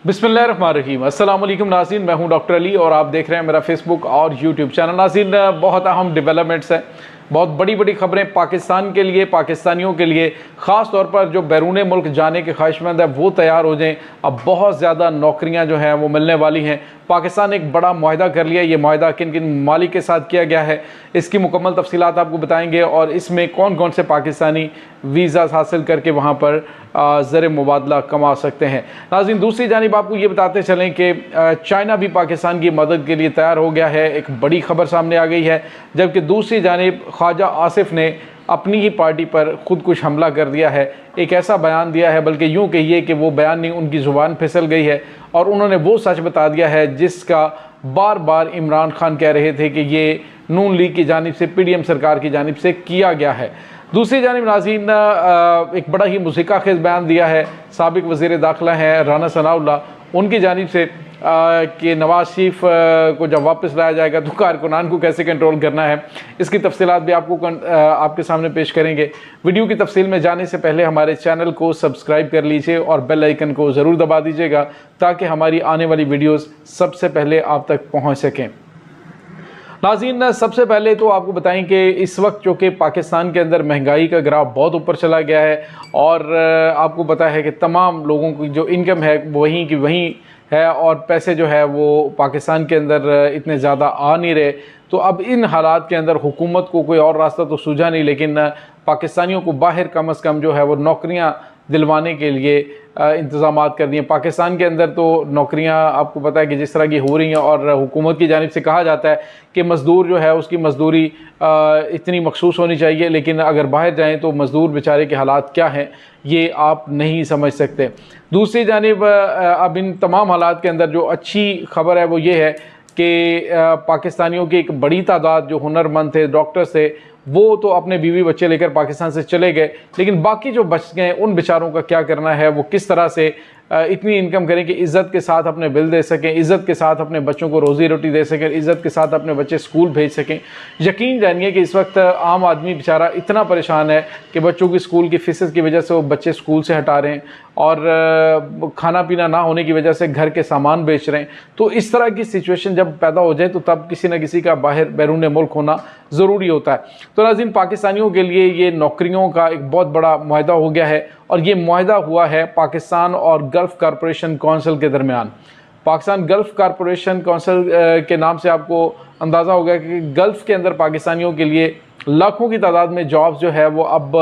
बिस्मिल्लाहिर्रहमानिर्रहीम। अस्सलाम वालेकुम नाज़रीन, मैं हूं डॉक्टर अली और आप देख रहे हैं मेरा फेसबुक और यूट्यूब चैनल। नाज़रीन, बहुत अहम डेवलपमेंट्स हैं, बहुत बड़ी बड़ी खबरें पाकिस्तान के लिए, पाकिस्तानियों के लिए, ख़ास तौर पर जो बैरून मुल्क जाने के ख्वाहिशमंद है वो तैयार हो जाएं। अब बहुत ज़्यादा नौकरियां जो हैं वो मिलने वाली हैं। पाकिस्तान ने एक बड़ा मुआहदा कर लिया। ये मुआहदा किन किन ममालिक के साथ किया गया है, इसकी मुकम्मल तफसीलात आपको बताएंगे और इसमें कौन कौन से पाकिस्तानी वीज़ा हासिल करके वहाँ पर ज़र मुबादला कमा सकते हैं। नाज़रीन, दूसरी जानिब आपको ये बताते चलें कि चाइना भी पाकिस्तान की मदद के लिए तैयार हो गया है। एक बड़ी खबर सामने आ गई है, जबकि दूसरी जानिब ख्वाजा आसिफ ने अपनी ही पार्टी पर खुद कुछ हमला कर दिया है। एक ऐसा बयान दिया है, बल्कि यूँ कहिए कि वो बयान नहीं, उनकी ज़ुबान फिसल गई है और उन्होंने वो सच बता दिया है जिसका बार बार इमरान खान कह रहे थे कि ये नून लीग की जानिब से, PDM सरकार की जानिब से किया गया है। दूसरी जानिब नाज़रीन, एक बड़ा ही मुज़ीक़ाखेज़ बयान दिया है साबिक़ वज़ीर दाखिला हैं राना सनाउल्लाह, उनकी जानिब से कि नवाज शरीफ को जब वापस लाया जाएगा तो कारकुनान को कैसे कंट्रोल करना है, इसकी तफसीलात भी आपके सामने पेश करेंगे। वीडियो की तफसील में जाने से पहले हमारे चैनल को सब्सक्राइब कर लीजिए और बेल आइकन को ज़रूर दबा दीजिएगा ताकि हमारी आने वाली वीडियोज़ सबसे पहले आप तक पहुँच सकें। नाज़रीन, सबसे पहले तो आपको बताएं कि इस वक्त जो कि पाकिस्तान के अंदर महंगाई का ग्राफ बहुत ऊपर चला गया है और आपको पता है कि तमाम लोगों की जो इनकम है वहीं की वहीं है और पैसे जो है वो पाकिस्तान के अंदर इतने ज़्यादा आ नहीं रहे। तो अब इन हालात के अंदर हुकूमत को कोई और रास्ता तो सूझा नहीं, लेकिन पाकिस्तानियों को बाहर कम से कम जो है वो नौकरियाँ दिलवाने के लिए इंतज़ाम कर दिए। पाकिस्तान के अंदर तो नौकरियां आपको पता है कि जिस तरह की हो रही हैं और हुकूमत की जानिब से कहा जाता है कि मज़दूर जो है उसकी मज़दूरी इतनी मखसूस होनी चाहिए, लेकिन अगर बाहर जाएं तो मज़दूर बेचारे के हालात क्या हैं ये आप नहीं समझ सकते। दूसरी जानिब अब इन तमाम हालात के अंदर जो अच्छी खबर है वो ये है कि पाकिस्तानियों की एक बड़ी तादाद जो हुनरमंद थे, डॉक्टर्स थे, वो तो अपने बीवी बच्चे लेकर पाकिस्तान से चले गए, लेकिन बाकी जो बच गए उन बेचारों का क्या करना है, वो किस तरह से इतनी इनकम करें कि इज़्ज़त के साथ अपने बिल दे सकें, इज़्ज़त के साथ अपने बच्चों को रोज़ी रोटी दे सकें, इज़्ज़त के साथ अपने बच्चे स्कूल भेज सकें। यकीन जानिए कि इस वक्त आम आदमी बेचारा इतना परेशान है कि बच्चों की स्कूल की फ़ीस की वजह से वो बच्चे स्कूल से हटा रहे हैं और खाना पीना ना होने की वजह से घर के सामान बेच रहे हैं। तो इस तरह की सिचुएशन जब पैदा हो जाए तो तब किसी न किसी का बाहर बैरून मुल्क होना ज़रूरी होता है। तो नाज़रीन, पाकिस्तानियों के लिए ये नौकरियों का एक बहुत बड़ा मुआहदा हो गया है और ये मुआहदा हुआ है पाकिस्तान और गल्फ़ कॉरपोरेशन काउंसिल के दरमियान। पाकिस्तान गल्फ़ कॉरपोरेशन काउंसिल के नाम से आपको अंदाज़ा होगा कि गल्फ़ के अंदर पाकिस्तानियों के लिए लाखों की तादाद में जॉब्स जो है वो अब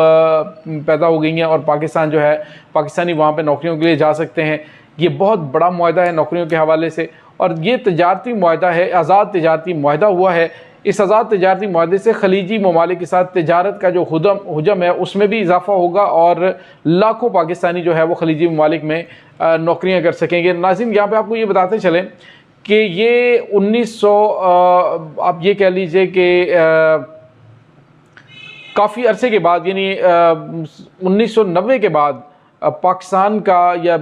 पैदा हो गई हैं और पाकिस्तान जो है पाकिस्तानी वहाँ पे नौकरियों के लिए जा सकते हैं। ये बहुत बड़ा मुआहदा है नौकरियों के हवाले से और ये तजारती मुआहदा है, आज़ाद तजारती मुआहदा हुआ है। इस आज़ाद तजारती मुआहदे से खलीजी ममालिक के साथ तजारत का जो हुजम है उसमें भी इजाफा होगा और लाखों पाकिस्तानी जो है वो खलीजी ममालिक में नौकरियाँ कर सकेंगे। नाज़रीन, यहाँ पे आपको ये बताते चलें कि ये 1900 आप ये कह लीजिए कि काफ़ी अरसे के बाद, यानी 1990 के बाद पाकिस्तान का या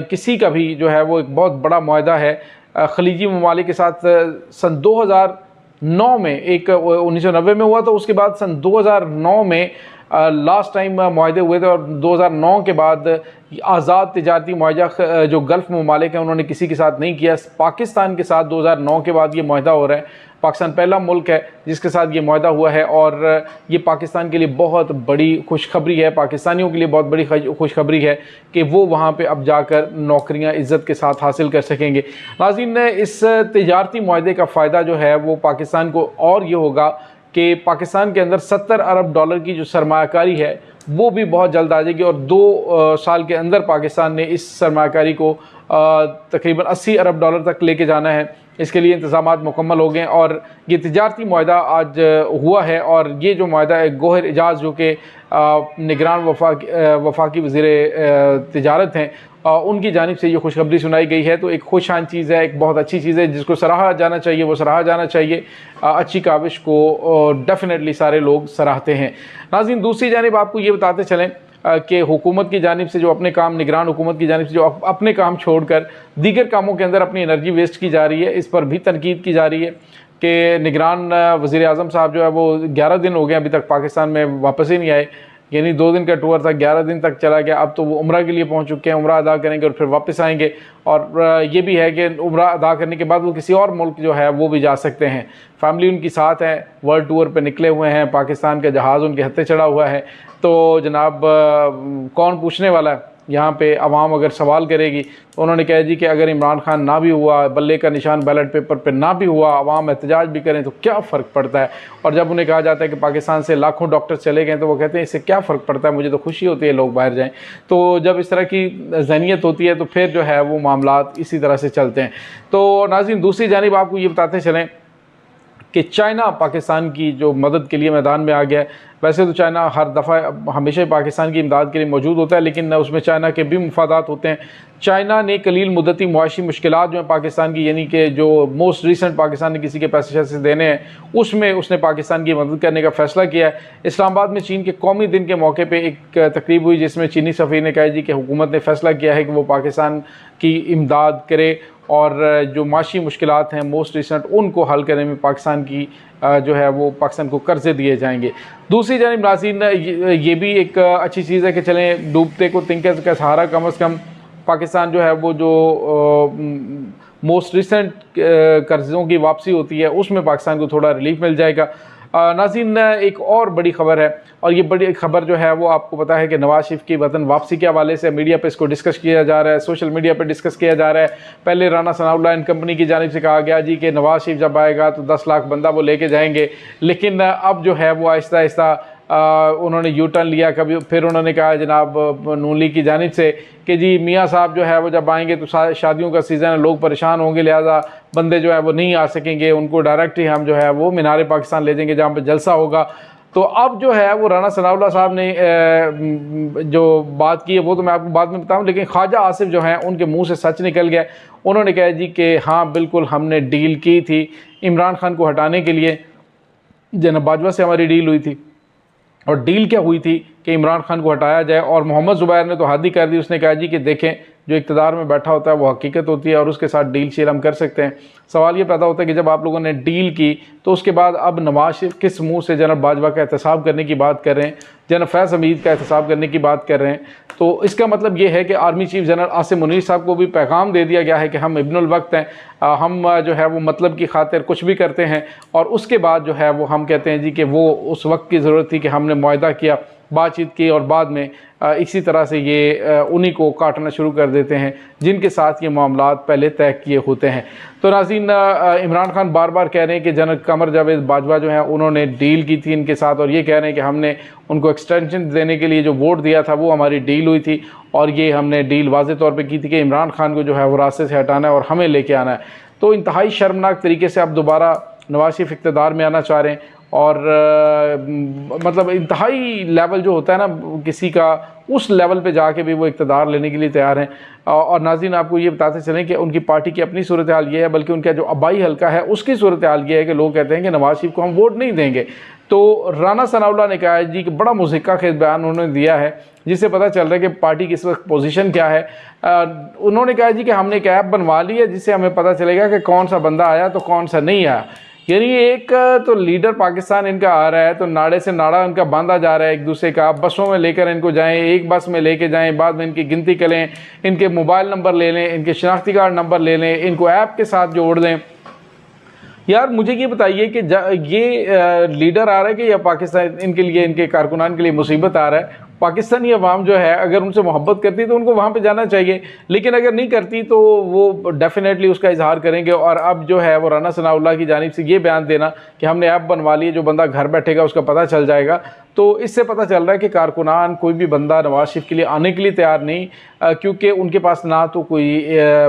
किसी का भी जो है वो एक बहुत बड़ा मुआहदा है खलीजी ममालिक के साथ। सन 2009 में एक 1990 में हुआ, तो उसके बाद सन 2009 में लास्ट टाइम मुआहदे हुए थे और 2009 के बाद आज़ाद तजारती मुआहदा जो गल्फ़ ममालिक हैं उन्होंने किसी के साथ नहीं किया। पाकिस्तान के साथ 2009 के बाद ये मुआहदा हो रहा है। पाकिस्तान पहला मुल्क है जिसके साथ ये मुआहदा हुआ है और ये पाकिस्तान के लिए बहुत बड़ी खुशखबरी है, पाकिस्तानियों के लिए बहुत बड़ी खुशखबरी है कि वो वहाँ पे अब जाकर नौकरियाँ इज़्ज़त के साथ हासिल कर सकेंगे। नाज़रीन, इस तजारती मुआहदे का फ़ायदा जो है वो पाकिस्तान को और ये होगा कि पाकिस्तान के अंदर 70 अरब डॉलर की जो सरमायाकारी है वो भी बहुत जल्द आ जाएगी और 2 साल के अंदर पाकिस्तान ने इस सरमायाकारी को तकरीबन 80 अरब डॉलर तक लेके जाना है। इसके लिए इंतज़ामात मुकम्मल हो गए और ये तजारती मुआहदा आज हुआ है और ये जो मुआहदा है गोहर एजाज़ जो कि निगरान वफाकी वज़ीर तिजारत हैं उनकी जानिब से ये खुशखबरी सुनाई गई है। तो एक खुशान चीज़ है, एक बहुत अच्छी चीज़ है जिसको सराहा जाना चाहिए, वो सराहा जाना चाहिए। अच्छी काविश को डेफिनेटली सारे लोग सराहते हैं। नाज़रीन, दूसरी जानिब आपको ये बताते चलें कि हुकूमत की जानिब से जो अपने काम, निगरान हुकूमत की जानिब से जो अपने काम छोड़कर दीगर कामों के अंदर अपनी एनर्जी वेस्ट की जा रही है, इस पर भी तनकीद की जा रही है कि निगरान वज़ीर आज़म साहब जो है वो 11 दिन हो गए अभी तक पाकिस्तान में वापस ही नहीं आए। यानी 2 दिन का टूर था, 11 दिन तक चला गया। अब तो वो उम्रा के लिए पहुंच चुके हैं, उम्रा अदा करेंगे और फिर वापस आएंगे। और ये भी है कि उम्रा अदा करने के बाद वो किसी और मुल्क जो है वो भी जा सकते हैं। फैमिली उनकी साथ है, वर्ल्ड टूर पे निकले हुए हैं, पाकिस्तान का जहाज़ उनके हत्थे चढ़ा हुआ है। तो जनाब कौन पूछने वाला है यहाँ पे? अवाम अगर सवाल करेगी तो उन्होंने कहा जी कि अगर इमरान खान ना भी हुआ, बल्ले का निशान बैलेट पेपर पे ना भी हुआ, अवाम एहतजाज भी करें तो क्या फ़र्क पड़ता है। और जब उन्हें कहा जाता है कि पाकिस्तान से लाखों डॉक्टर चले गए तो वो कहते हैं इससे क्या फ़र्क पड़ता है, मुझे तो खुशी होती है लोग बाहर जाएँ। तो जब इस तरह की ज़हनियत होती है तो फिर जो है वो मामलात इसी तरह से चलते हैं। तो नाज़रीन, दूसरी जानिब आपको ये बताते चलें कि चाइना पाकिस्तान की जो मदद के लिए मैदान में आ गया है। वैसे तो चाइना हर दफ़ा हमेशा ही पाकिस्तान की इमदाद के लिए मौजूद होता है, लेकिन उसमें चाइना के भी मुफादात होते हैं। चाइना ने कलील मुद्दती मुआशी मुश्किलात जो हैं पाकिस्तान की, यानी कि जो मोस्ट रिसेंट पाकिस्तान ने किसी के पैसे शैसे देने हैं, उसमें उसने पाकिस्तान की मदद करने का फ़ैसला किया है। इस्लामाबाद में चीन के कौमी दिन के मौके पर एक तकरीब हुई जिसमें चीनी सफ़ीर ने कहा जी कि हुकूमत ने फ़ैसला किया है कि वो पाकिस्तान की इमदाद करे और जो माशी मुश्किलात हैं मोस्ट रिसेंट उनको हल करने में पाकिस्तान की जो है वो पाकिस्तान को कर्ज़े दिए जाएंगे। दूसरी जानिब नाज़रीन, ये भी एक अच्छी चीज़ है कि चलें डूबते को तिनके का सहारा, कम अज़ कम पाकिस्तान जो है वो जो मोस्ट रिसेंट कर्ज़ों की वापसी होती है उसमें पाकिस्तान को थोड़ा रिलीफ मिल जाएगा। नाज़रीन, एक और बड़ी ख़बर है, और ये बड़ी खबर जो है वो आपको पता है कि नवाज शरीफ की वतन वापसी के हवाले से मीडिया पे इसको डिस्कस किया जा रहा है, सोशल मीडिया पे डिस्कस किया जा रहा है। पहले राना सनाउल्लाह एंड कंपनी की जानिब से कहा गया जी कि नवाज शरीफ जब आएगा तो 10 लाख बंदा वो लेके जाएंगे, लेकिन अब जो है वो आहिस्ता आहिस्ता उन्होंने यू टर्न लिया। कभी फिर उन्होंने कहा जनाब नून लीग की जानिब से कि जी मियाँ साहब जो है वो जब आएंगे तो शादियों का सीज़न है, लोग परेशान होंगे, लिहाजा बंदे जो है वो नहीं आ सकेंगे, उनको डायरेक्ट ही हम जो है वो मीनार पाकिस्तान ले जाएंगे जहाँ पर जलसा होगा। तो अब जो है वो राना सनाउल्लाह साहब ने जो बात की है वो तो मैं आपको बाद में बताऊं, लेकिन ख्वाजा आसिफ जो हैं उनके मुंह से सच निकल गया। उन्होंने कहा जी कि हाँ बिल्कुल हमने डील की थी इमरान खान को हटाने के लिए, जनाब बाजवा से हमारी डील हुई थी, और डील क्या हुई थी कि इमरान खान को हटाया जाए। और मोहम्मद ज़ुबैर ने तो हद ही कर दी, उसने कहा जी कि देखें जो इक़्तिदार में बैठा होता है वो हकीकत होती है और उसके साथ डील शील हम कर सकते हैं। सवाल ये पैदा होता है कि जब आप लोगों ने डील की तो उसके बाद अब नवाज शरीफ किस मुँह से जनरल बाजवा का एहतसाब करने की बात कर रहे हैं, जनरल फैज़ हमीद का एहतसाब करने की बात कर रहे हैं। तो इसका मतलब ये है कि army chief general Asim Munir साहब को भी पैगाम दे दिया गया है कि हम इब्नुल वक्त हैं, हम जो है वो मतलब की खातिर कुछ भी करते हैं। और उसके बाद जो है वो हम कहते हैं जी कि वो उस वक्त की ज़रूरत थी कि हमने मुआहदा किया, बातचीत की, और बाद में इसी तरह से ये उन्हीं को काटना शुरू कर देते हैं जिनके साथ ये मामलात पहले तय किए होते हैं। तो नाज़रीन, इमरान खान बार बार कह रहे हैं कि जनरल कमर जावेद बाजवा जो हैं उन्होंने डील की थी इनके साथ, और ये कह रहे हैं कि हमने उनको एक्सटेंशन देने के लिए जो वोट दिया था वो हमारी डील हुई थी, और ये हमने डील वाज़े तौर पर की थी कि इमरान खान को जो है वो रास्ते से हटाना है और हमें लेके आना है। तो इंतहाई शर्मनाक तरीके से अब दोबारा नवाज शरीफ इक़्तिदार में आना चाह रहे हैं, और मतलब इंतहाई लेवल जो होता है ना किसी का, उस लेवल पे जाके भी वो इक़्तिदार लेने के लिए तैयार हैं। और नाज़रीन, आपको ये बताते चलें कि उनकी पार्टी की अपनी सूरत हाल ये है, बल्कि उनका जो आबाई हल्का है उसकी सूरत हाल ये है कि लोग कहते हैं कि नवाज शरीफ को हम वोट नहीं देंगे। तो राना सनाउल्लाह ने कहा है जी कि बड़ा मुज़क्का खेज बयान उन्होंने दिया है जिससे पता चल रहा है कि पार्टी की इस वक्त पोजीशन क्या है। उन्होंने कहा जी कि हमने एक ऐप बनवा ली है जिससे हमें पता चलेगा कि कौन सा बंदा आया तो कौन सा नहीं आया। यानी एक तो लीडर पाकिस्तान इनका आ रहा है तो नाड़े से नाड़ा इनका बांधा जा रहा है एक दूसरे का, बसों में लेकर इनको जाएं, एक बस में लेके जाएं, बाद में इनकी गिनती करें, इनके मोबाइल नंबर ले लें, इनके शनाख्ती कार्ड नंबर ले लें, इनको ऐप के साथ जोड़ दें। यार मुझे ये बताइए कि ये लीडर आ रहा है कि या पाकिस्तान इनके लिए, इनके कारकुनान के लिए मुसीबत आ रहा है। पाकिस्तानी अवाम जो है अगर उनसे मोहब्बत करती तो उनको वहाँ पे जाना चाहिए, लेकिन अगर नहीं करती तो वो डेफिनेटली उसका इजहार करेंगे। और अब जो है वो राना सनाउल्लाह की जानिब से ये बयान देना कि हमने ऐप बनवा ली है, जो बंदा घर बैठेगा उसका पता चल जाएगा, तो इससे पता चल रहा है कि कारकुनान कोई भी बंदा नवाज शरीफ के लिए आने के लिए तैयार नहीं, क्योंकि उनके पास ना तो कोई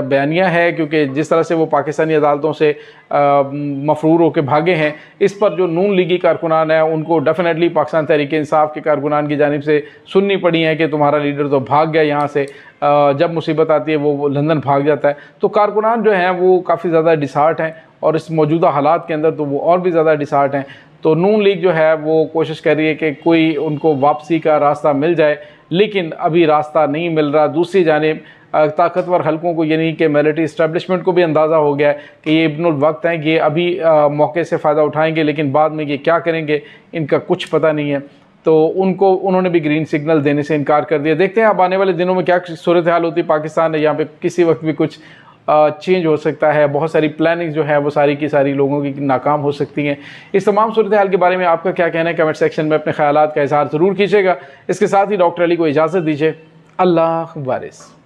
बयानिया है, क्योंकि जिस तरह से वो पाकिस्तानी अदालतों से मफरूर होकर भागे हैं, इस पर जो नून लीगी कारकुनान है उनको डेफिनेटली पाकिस्तान तहरीक इंसाफ के कारकुनान की जानिब से सुननी पड़ी है कि तुम्हारा लीडर तो भाग गया यहाँ से, जब मुसीबत आती है वो लंदन भाग जाता है। तो कारकुनान जो हैं वो काफ़ी ज़्यादा डिसहार्ट हैं, और इस मौजूदा हालात के अंदर तो वो और भी ज़्यादा डिसहार्ट हैं। तो नून लीग जो है वो कोशिश कर रही है कि कोई उनको वापसी का रास्ता मिल जाए, लेकिन अभी रास्ता नहीं मिल रहा। दूसरी जानिब ताकतवर हलकों को, यानी कि मिलिट्री इस्टेब्लिशमेंट को भी अंदाज़ा हो गया है कि ये इब्नुल वक्त हैं, ये अभी मौके से फ़ायदा उठाएंगे, लेकिन बाद में ये क्या करेंगे इनका कुछ पता नहीं है। तो उन्होंने भी ग्रीन सिग्नल देने से इनकार कर दिया। देखते हैं अब आने वाले दिनों में क्या सूरत हाल होती है पाकिस्तान है, यहाँ पे किसी वक्त भी कुछ चेंज हो सकता है। बहुत सारी प्लानिंग जो है वो सारी की सारी लोगों की नाकाम हो सकती हैं। इस तमाम सूरत हाल के बारे में आपका क्या कहना है, कमेंट सेक्शन में अपने ख्यालात का इजहार ज़रूर कीजिएगा। इसके साथ ही डॉक्टर अली को इजाज़त दीजिए। अल्लाह वारिस।